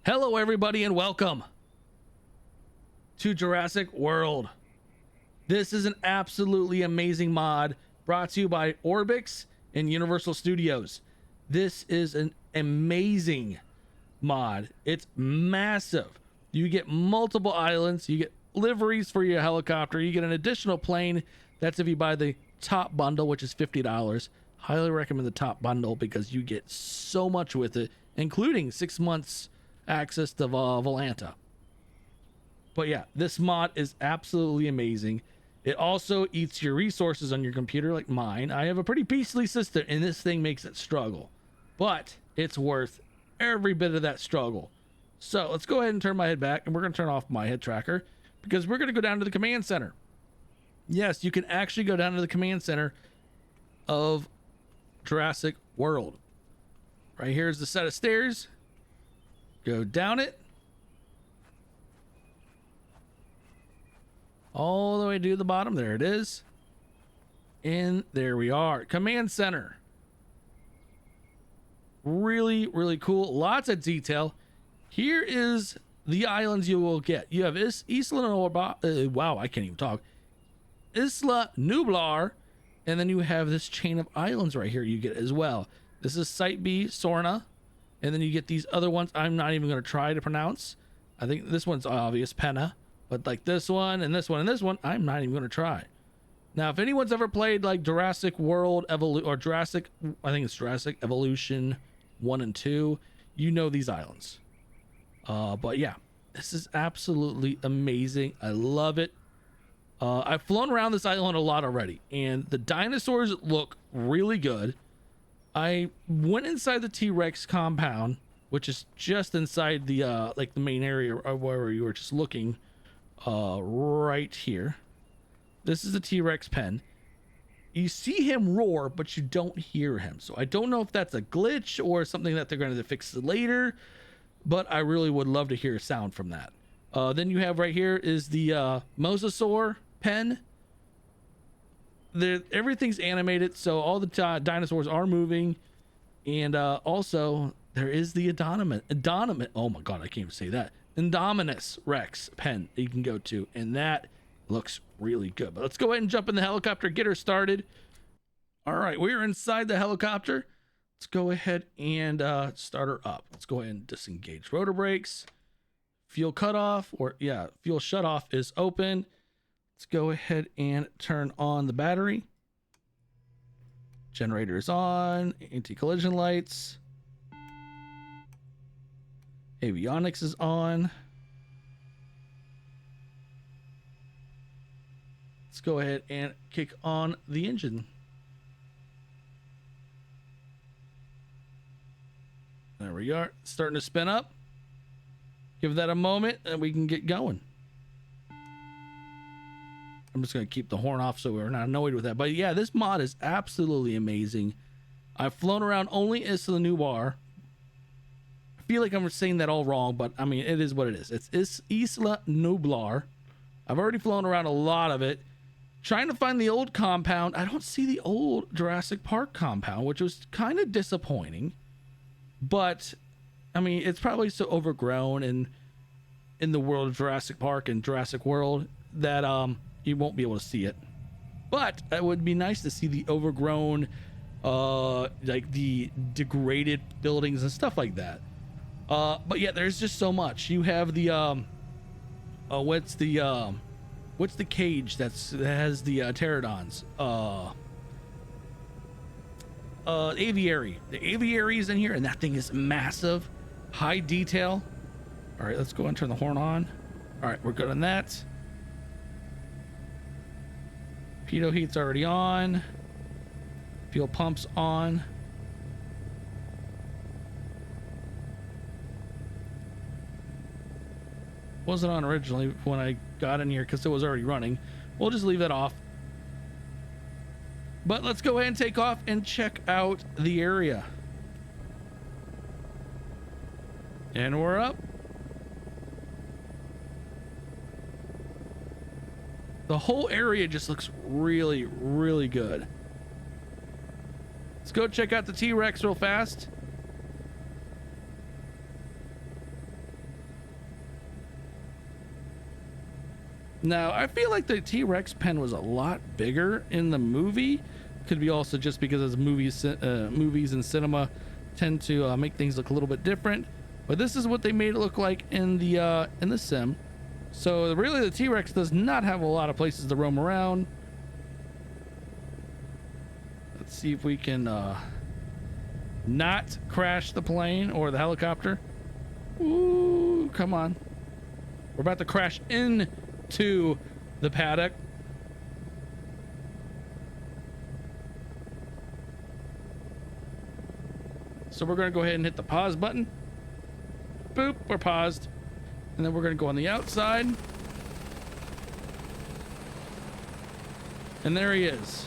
Hello everybody and welcome to Jurassic World. This is an absolutely amazing mod brought to you by Orbix and Universal Studios. This is an amazing mod. It's massive. You get multiple islands, you get liveries for your helicopter, you get an additional plane. That's if you buy the top bundle, which is $50. Highly recommend the top bundle because you get so much with it, including 6 months access to Volanta. But yeah, this mod is absolutely amazing. It also eats your resources on your computer like mine. I have a pretty beastly system and this thing makes it struggle, but it's worth every bit of that struggle. So let's go ahead and turn my head back, and we're going to turn off my head tracker because we're going to go down to the command center. Yes, you can actually go down to the command center of Jurassic World. Right here is the set of stairs. Go down it all the way to the bottom. There it is. And there we are. Command center. Really, really cool. Lots of detail. Here is the islands you will get. You have Isla wow, I can't even talk. Isla Nublar. And then you have this chain of islands right here you get as well. This is Site B, Sorna. And then you get these other ones I'm not even going to try to pronounce. I think this one's obvious, Penna. But like this one and this one and this one, I'm not even going to try. Now, if anyone's ever played like Jurassic World or Jurassic, I think it's Jurassic Evolution 1 and 2, you know these islands. But yeah, this is absolutely amazing. I love it. I've flown around this island a lot already, and the dinosaurs look really good. I went inside the T-Rex compound, which is just inside the like the main area where you were just looking, right here. This is the T-Rex pen. You see him roar, but you don't hear him. So I don't know if that's a glitch or something that they're going to fix later, but I really would love to hear a sound from that. Then you have right here is the mosasaur pen. Everything's animated, so all the dinosaurs are moving. And also there is the Indominus, oh my god, I can't even say that, Indominus Rex pen that you can go to, and that looks really good. But let's go ahead and jump in the helicopter, get her started. All right, we're inside the helicopter. Let's go ahead and start her up. Let's go ahead and disengage rotor brakes. Fuel cutoff, or yeah, fuel shut off is open. Let's go ahead and turn on the battery. Generator is on. Anti-collision lights. Avionics is on. Let's go ahead and kick on the engine. There we are. Starting to spin up. Give that a moment and we can get going. I'm just going to keep the horn off so we're not annoyed with that. But yeah, this mod is absolutely amazing. I've flown around only Isla Nublar. I feel like I'm saying that all wrong, but I mean, it is what it is. It's Isla Nublar. I've already flown around a lot of it. Trying to find the old compound. I don't see the old Jurassic Park compound, which was kind of disappointing. But I mean, it's probably so overgrown in the world of Jurassic Park and Jurassic World that you won't be able to see it. But it would be nice to see the overgrown, like the degraded buildings and stuff like that. But yeah, there's just so much. You have the what's the cage that has the pterodons? Aviary. The aviary is in here, and that thing is massive, high detail. All right, let's go and turn the horn on. All right, we're good on that. Pitot heat's already on. Fuel pump's on. Wasn't on originally when I got in here because it was already running. We'll just leave that off. But let's go ahead and take off and check out the area. And we're up. The whole area just looks really, really good. Let's go check out the T-Rex real fast. Now, I feel like the T-Rex pen was a lot bigger in the movie. Could be also just because as movies and cinema tend to make things look a little bit different. But this is what they made it look like in the sim. So really, the T-Rex does not have a lot of places to roam around. Let's see if we can not crash the plane or the helicopter. Ooh, come on. We're about to crash into the paddock. So we're going to go ahead and hit the pause button. Boop, we're paused. And then we're going to go on the outside. And there he is.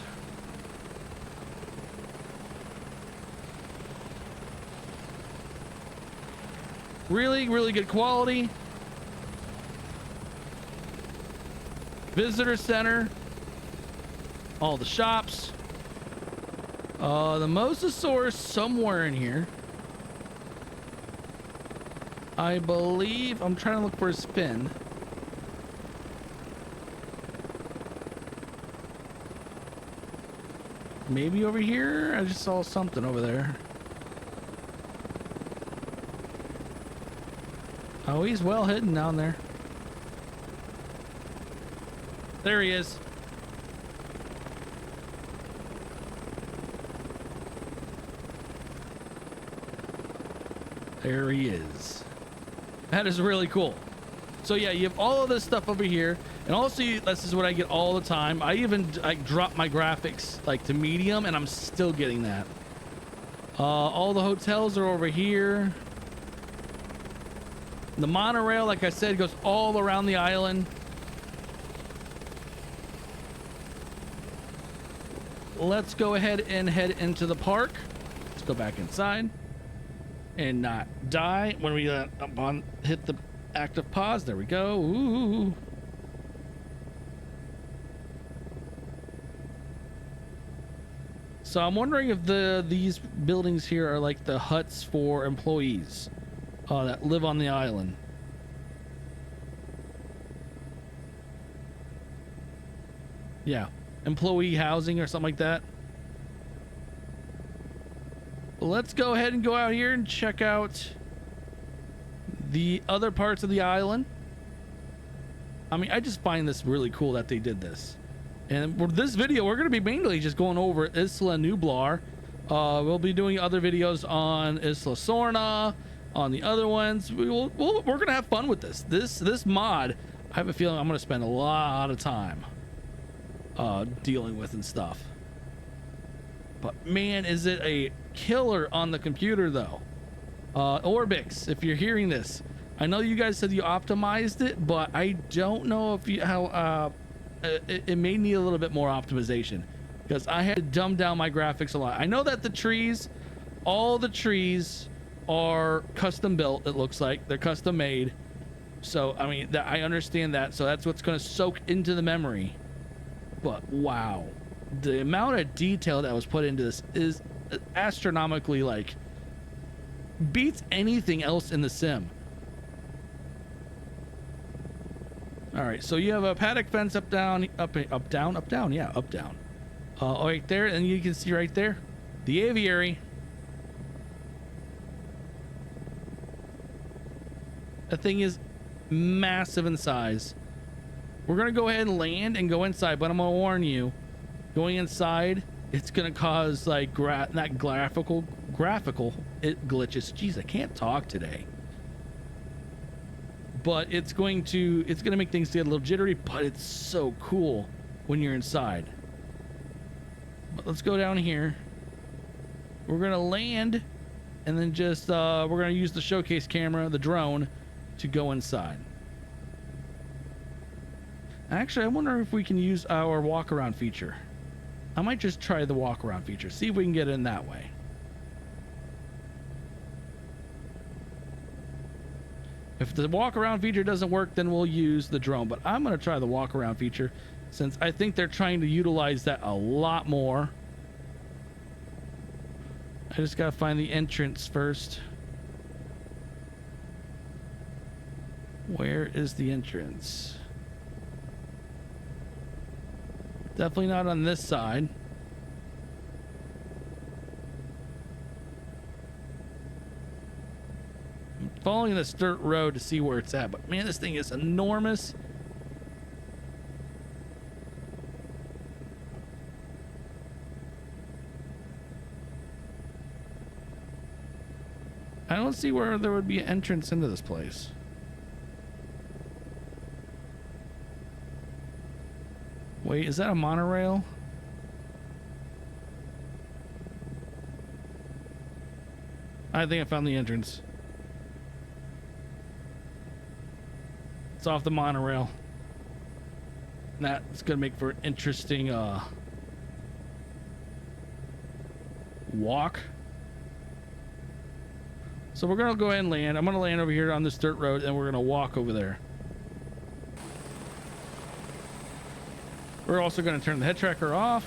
Really, really good quality. Visitor center. All the shops. The mosasaurus somewhere in here. I believe I'm trying to look for his fin. Maybe over here? I just saw something over there. Oh, he's well hidden down there. There he is. There he is. That is really cool. So yeah, you have all of this stuff over here, and also this is what I get all the time. I even drop my graphics like to medium, and I'm still getting that. All the hotels are over here. The monorail, like I said, goes all around the island. Let's go ahead and head into the park. Let's go back inside and not die when we hit the active pause. There we go. Ooh. So I'm wondering if these buildings here are like the huts for employees that live on the island. Yeah, employee housing or something like that. Let's go ahead and go out here and check out the other parts of the island. I mean, I just find this really cool that they did this. And for this video, we're going to be mainly just going over Isla Nublar. We'll be doing other videos on Isla Sorna, on the other ones. We're going to have fun with this. This mod, I have a feeling I'm going to spend a lot of time dealing with and stuff. But man, is it a killer on the computer though. Orbix, if you're hearing this, I know you guys said you optimized it, but I don't know if you it may need a little bit more optimization, because I had to dumb down my graphics a lot. I know that the trees, all the trees are custom built. It looks like they're custom made. So I mean, I understand that. So that's what's going to soak into the memory. But wow, the amount of detail that was put into this is astronomically, like, beats anything else in the sim. All right, so you have a paddock fence up down. Right there, and you can see right there the aviary. The thing is massive in size. We're gonna go ahead and land and go inside, but I'm gonna warn you, going inside, it's gonna cause like graphical glitches. Jeez, I can't talk today. But it's gonna make things get a little jittery, but it's so cool when you're inside. But let's go down here. We're gonna land, and then just we're gonna use the showcase camera, the drone, to go inside. Actually, I wonder if we can use our walk around feature. I might just try the walk around feature, see if we can get in that way. If the walk around feature doesn't work, then we'll use the drone, but I'm going to try the walk around feature since I think they're trying to utilize that a lot more. I just got to find the entrance first. Where is the entrance? Definitely not on this side. I'm following this dirt road to see where it's at, but man, this thing is enormous. I don't see where there would be an entrance into this place. Wait, is that a monorail? I think I found the entrance. It's off the monorail. That's gonna make for an interesting walk. So we're gonna go ahead and land. I'm gonna land over here on this dirt road, and we're gonna walk over there. We're also gonna turn the head tracker off.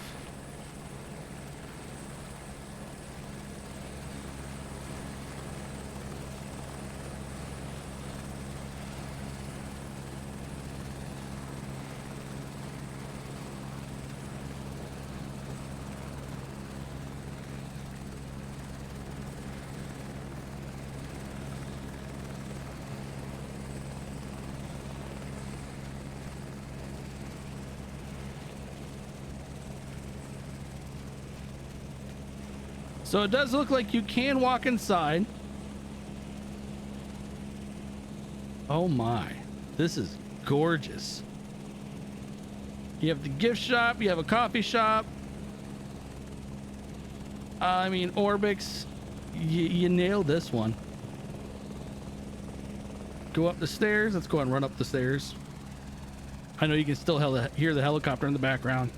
So it does look like you can walk inside. Oh my, this is gorgeous. You have the gift shop, you have a coffee shop. I mean, Orbix, you nailed this one. Go up the stairs. Let's go and run up the stairs. I know you can still hear the helicopter in the background.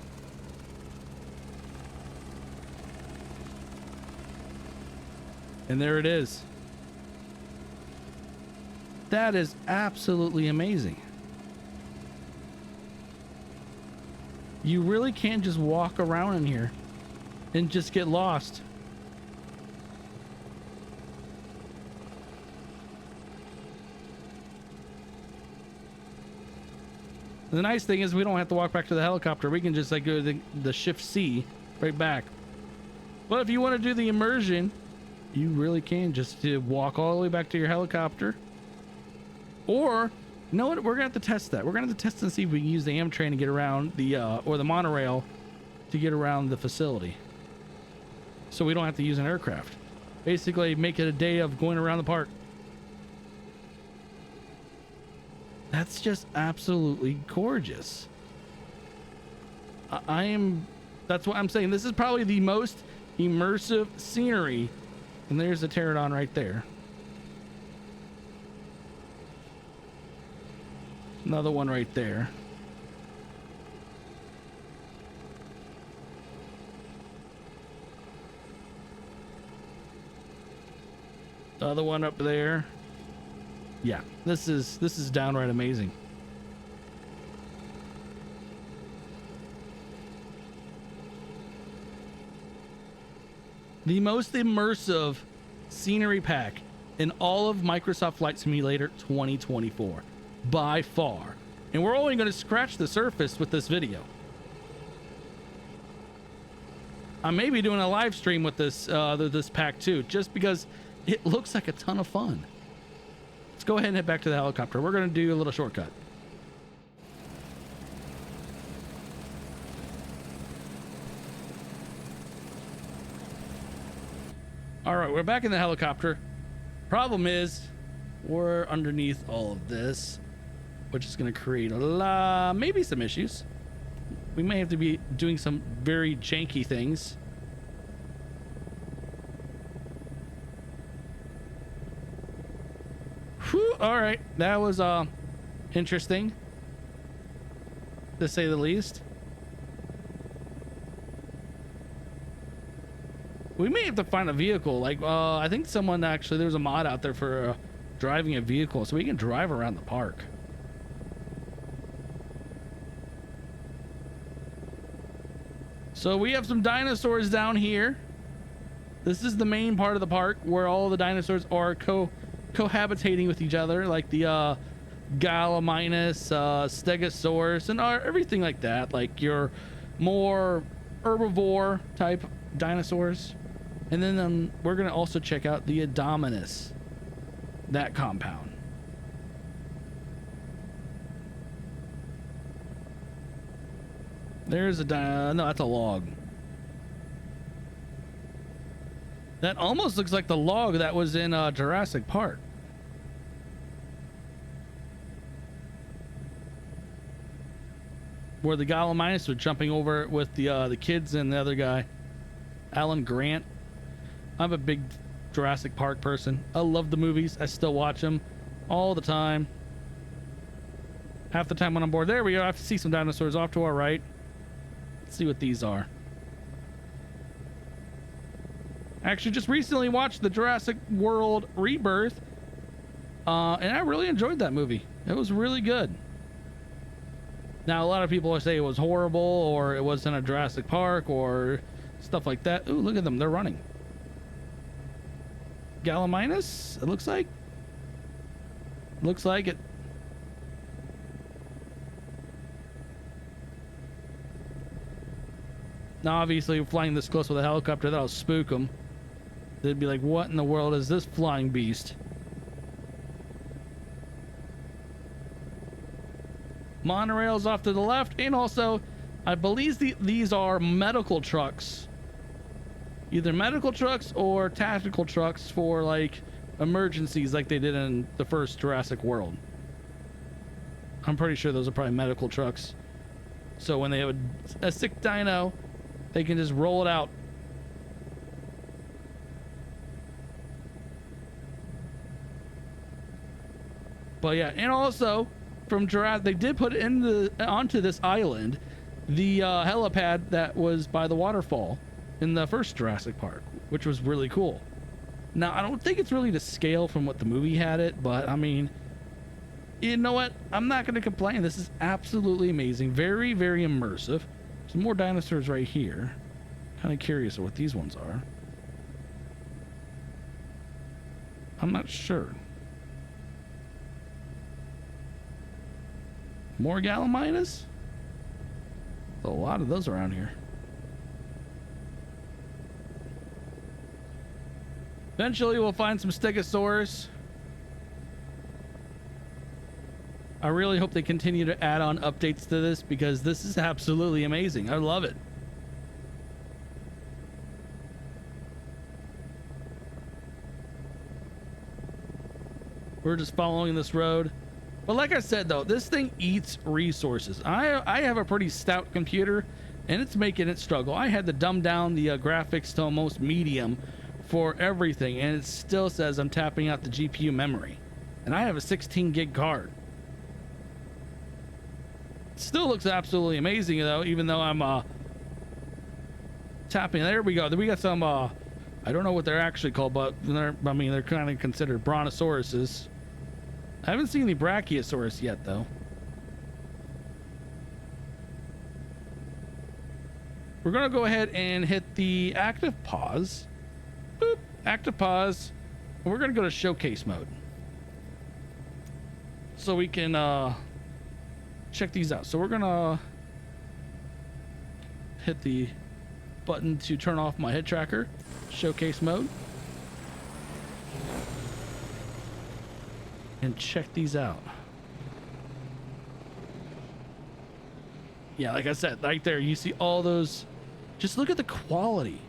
And there it is. That is absolutely amazing. You really can't just walk around in here and just get lost. The nice thing is we don't have to walk back to the helicopter. We can just like go to the shift C right back. But if you want to do the immersion, you really can just walk all the way back to your helicopter. Or, you know what? We're gonna have to test that. We're gonna have to test and see if we can use the Amtrain to get around the or the monorail to get around the facility, so we don't have to use an aircraft. Basically, make it a day of going around the park. That's just absolutely gorgeous. That's what I'm saying. This is probably the most immersive scenery. And there's the pterodon right there. Another one right there. The other one up there. Yeah, this is downright amazing. The most immersive scenery pack in all of Microsoft Flight Simulator 2024 by far. And we're only going to scratch the surface with this video. I may be doing a live stream with this this pack too, just because it looks like a ton of fun. Let's go ahead and head back to the helicopter. We're going to do a little shortcut. All right, we're back in the helicopter. Problem is, we're underneath all of this, which is going to create maybe some issues. We may have to be doing some very janky things. Whew, all right, that was interesting, to say the least. We may have to find a vehicle. Like, I think someone actually, there's a mod out there for driving a vehicle, so we can drive around the park. So we have some dinosaurs down here. This is the main part of the park where all the dinosaurs are cohabitating with each other, like the Gallimimus, Stegosaurus, and everything like that. Like your more herbivore type dinosaurs. And then we're going to also check out the Indominus, that compound. There's a no, that's a log. That almost looks like the log that was in Jurassic Park. Where the Gallimimus were jumping over with the kids and the other guy, Alan Grant. I'm a big Jurassic Park person. I love the movies. I still watch them all the time. Half the time when I'm bored. There we go. I have to see some dinosaurs off to our right. Let's see what these are. Actually, just recently watched the Jurassic World Rebirth, and I really enjoyed that movie. It was really good. Now, a lot of people say it was horrible, or it wasn't a Jurassic Park, or stuff like that. Ooh, look at them. They're running. Gallimimus, it looks like. Looks like it. Now, obviously, flying this close with a helicopter, that'll spook them. They'd be like, what in the world is this flying beast? Monorails off to the left, and also, I believe these are medical trucks. Either medical trucks or tactical trucks for, like, emergencies like they did in the first Jurassic World. I'm pretty sure those are probably medical trucks. So when they have a sick dino, they can just roll it out. But yeah, and also from Jurassic, they did put onto this island the helipad that was by the waterfall in the first Jurassic Park, which was really cool. Now, I don't think it's really to scale from what the movie had it, but I mean, you know what? I'm not going to complain. This is absolutely amazing. Very, very immersive. Some more dinosaurs right here. Kind of curious what these ones are. I'm not sure. More Gallimimus? A lot of those around here. Eventually we'll find some Stegosaurus. I really hope they continue to add on updates to this, because this is absolutely amazing. I love it. We're just following this road. But like I said, though, this thing eats resources. I have a pretty stout computer, and it's making it struggle. I had to dumb down the graphics to almost medium for everything, and it still says I'm tapping out the GPU memory. And I have a 16 gig card. Still looks absolutely amazing, though, even though I'm tapping. There we go. We got some, I don't know what they're actually called, but they're kind of considered brontosauruses. I haven't seen the Brachiosaurus yet, though. We're going to go ahead and hit the active pause. Boop, active pause. We're going to go to showcase mode, so we can check these out. So we're going to hit the button to turn off my head tracker. Showcase mode. And check these out. Yeah, like I said, right there, you see all those. Just look at the quality.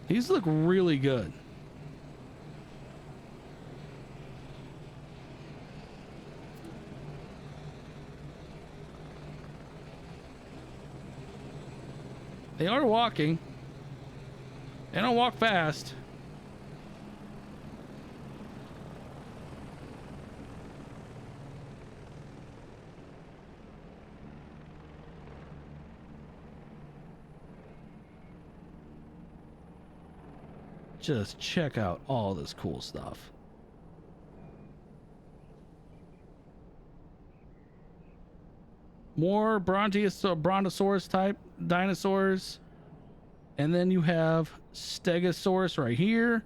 These look really good. They are walking. They don't walk fast. Just check out all this cool stuff. More brontosaurus type dinosaurs. And then you have Stegosaurus right here.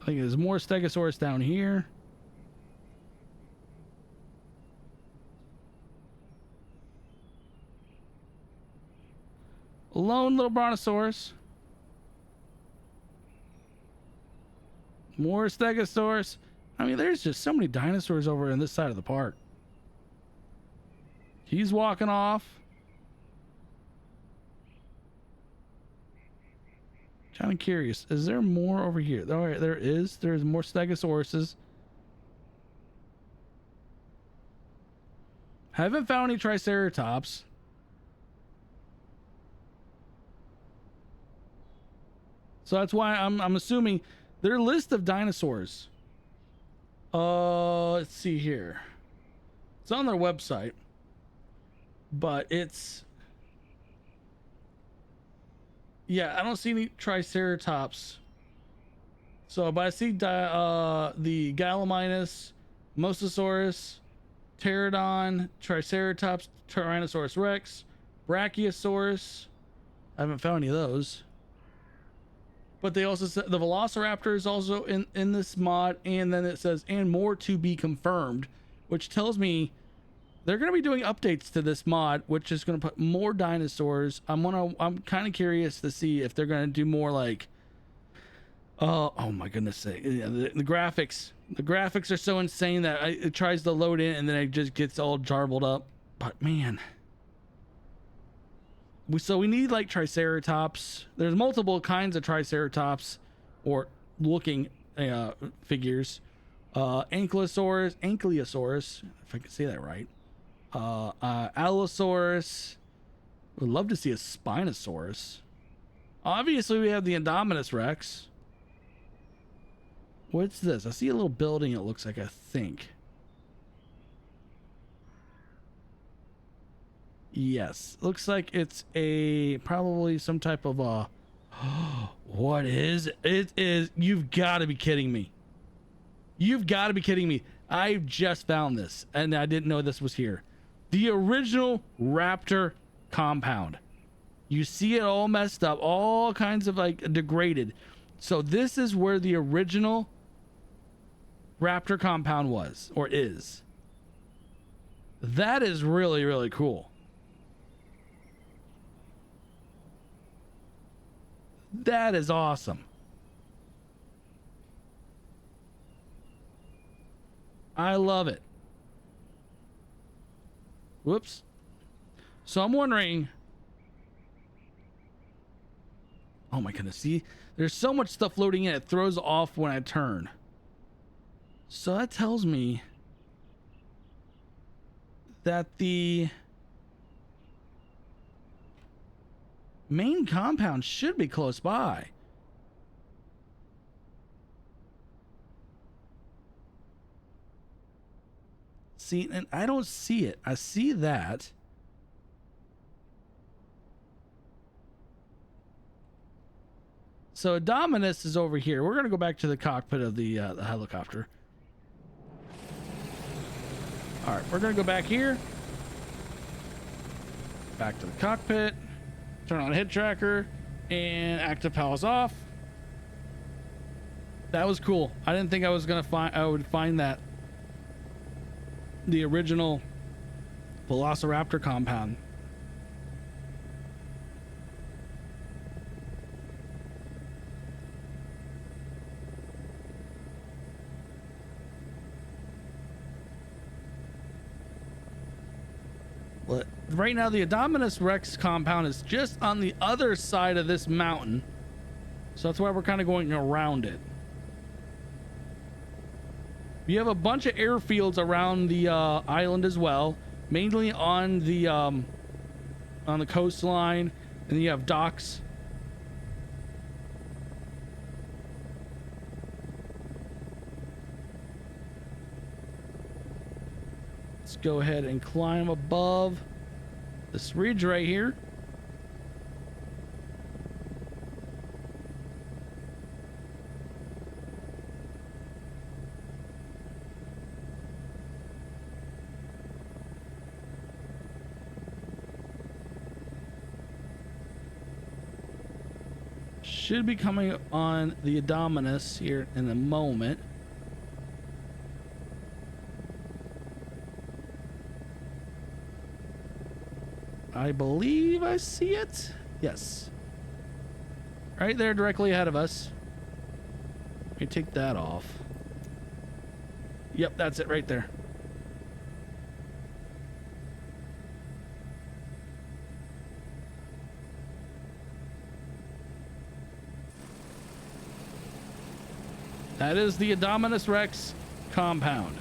I think there's more Stegosaurus down here. Lone little brontosaurus. More Stegosaurus. I mean, there's just so many dinosaurs over in this side of the park. He's walking off. Kind of curious. Is there more over here? Oh, there is. There's more Stegosauruses. Haven't found any Triceratops. So that's why I'm assuming their list of dinosaurs. Let's see here. It's on their website, but it's, yeah, I don't see any Triceratops. So, but I see the Gallimimus, Mosasaurus, Pterodon, Triceratops, Tyrannosaurus Rex, Brachiosaurus. I haven't found any of those. But they also said the Velociraptor is also in this mod, and then it says and more to be confirmed, which tells me they're going to be doing updates to this mod, which is going to put more dinosaurs. I'm kind of curious to see if they're going to do more like, oh my goodness sake, the graphics. The graphics are so insane that it tries to load in and then it just gets all jarbled up. But man, we need like Triceratops. There's multiple kinds of Triceratops or looking figures. Ankylosaurus, if I can say that right. Allosaurus. Would love to see a Spinosaurus. Obviously, we have the Indominus Rex. What's this? I see a little building, it looks like, I think. Yes. Looks like it's probably some type of what is it? Is, you've got to be kidding me. You've got to be kidding me. I just found this and I didn't know this was here. The original raptor compound. You see it all messed up, all kinds of like degraded. So this is where the original raptor compound was or is. That is really, really cool. That is awesome. I love it. Whoops. So I'm wondering. Oh my goodness. See, there's so much stuff loading in, it throws off when I turn. So that tells me that the main compound should be close by. See, and I don't see it. I see that. So Indominus is over here. We're going to go back to the cockpit of the helicopter. All right, we're going to go back here. Back to the cockpit. Turn on head tracker and active powers off. That was cool. I didn't think I was gonna would find that. The original Velociraptor compound. But right now the Indominus Rex compound is just on the other side of this mountain. So that's why we're kind of going around it. You have a bunch of airfields around the island as well, mainly on the coastline, and then you have docks. Let's go ahead and climb above this ridge right here. should be coming on the Indominus here in a moment. I believe I see it. Yes. Right there directly ahead of us. Let me take that off. Yep, that's it right there. That is the Indominus Rex compound.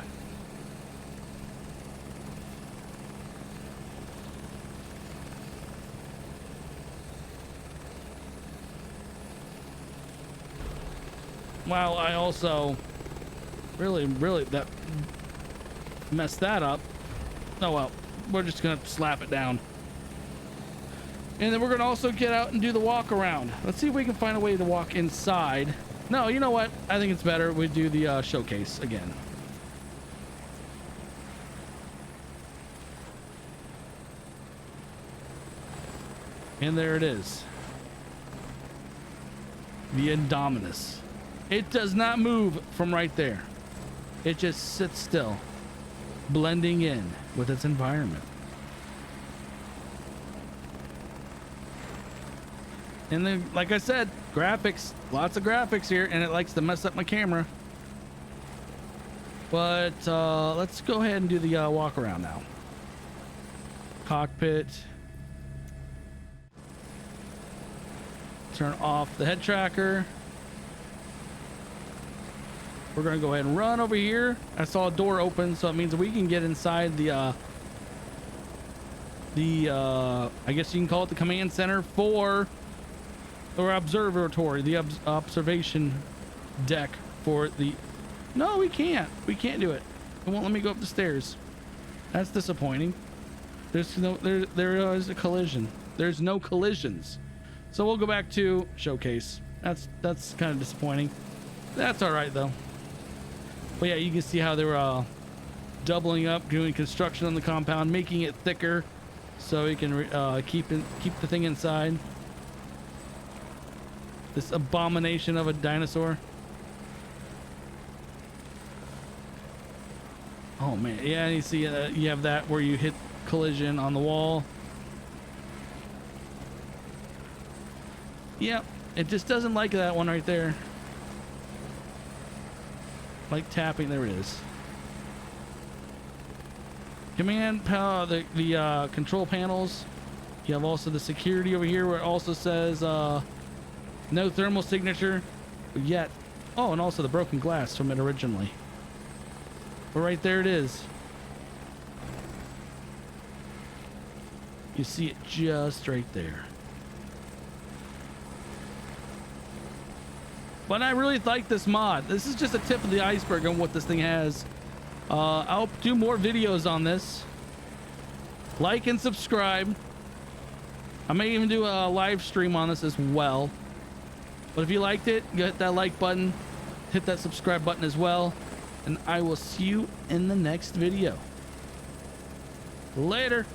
Wow, I also really that messed that up. Oh well, we're just gonna slap it down. And then we're gonna also get out and do the walk around. Let's see if we can find a way to walk inside. No, you know what? I think it's better we do the showcase again. And there it is. The Indominus. It does not move from right there. It just sits still, blending in with its environment. And then, like I said, graphics, lots of graphics here, and it likes to mess up my camera. But let's go ahead and do the walk around now. Cockpit. Turn off the head tracker. We're gonna go ahead and run over here. I saw a door open, so it means we can get inside the I guess you can call it the command center for, or observatory, the observation deck for the. No, we can't do it. It won't let me go up the stairs. That's disappointing. There's no, there is a collision. There's no collisions. So we'll go back to showcase. That's kind of disappointing. That's all right though. But yeah, you can see how they were doubling up, doing construction on the compound, making it thicker so we can keep the thing inside. This abomination of a dinosaur. Oh man, yeah, you see you have that where you hit collision on the wall. Yep, it just doesn't like that one right there. Like tapping, there it is. Command power, the control panels. You have also the security over here where it also says no thermal signature yet. Oh, and also the broken glass from it originally. But right there it is. You see it just right there. But I really like this mod. This is just a tip of the iceberg on what this thing has. I'll do more videos on this. Like and subscribe. I may even do a live stream on this as well. But if you liked it, go hit that like button. Hit that subscribe button as well. And I will see you in the next video. Later.